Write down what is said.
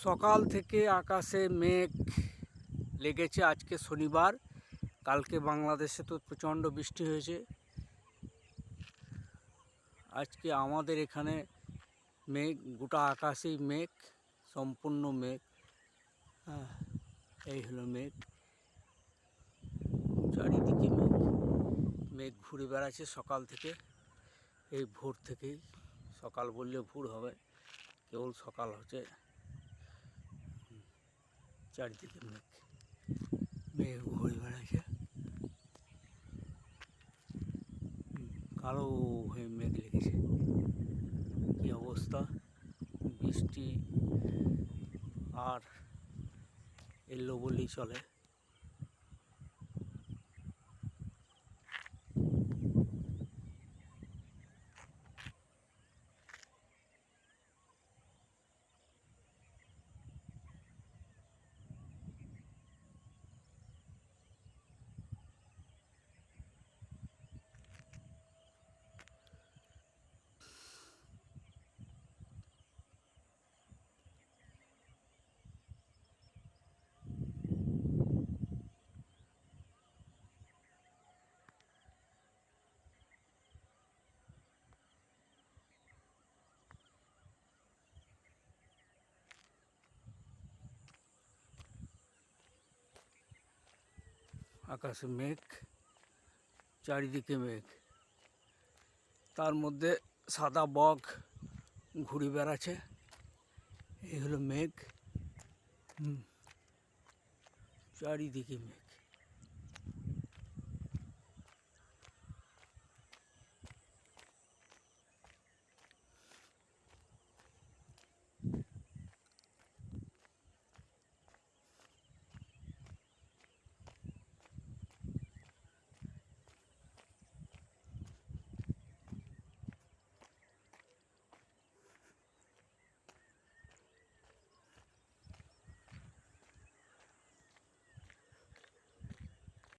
সকাল থেকে আকাশে মেঘ লেগেছে। আজকে শনিবার, কালকে বাংলাদেশে তো প্রচণ্ড বৃষ্টি হয়েছে। আজকে আমাদের এখানে মেঘ, গোটা আকাশেই মেঘ, সম্পূর্ণ মেঘ। হ্যাঁ, এই হলো মেঘ, চারিদিকে মেঘ। মেঘ ঘুরে বেড়াচ্ছে সকাল থেকে, এই ভোর থেকেই। সকাল বললে ভোর হবে, কেবল সকাল হচ্ছে। চারিদিকে মেঘ, মেঘ ঘুরে বেড়াচ্ছে, কালো হয়ে মেঘ লেগেছে। কী অবস্থা! বৃষ্টি আর এলো বললেই চলে। আকাশে মেঘ, চারিদিকে মেঘ, তার মধ্যে সাদা বক ঘুরে বেড়াচ্ছে। এই হলো মেঘ, চারিদিকে মেঘ।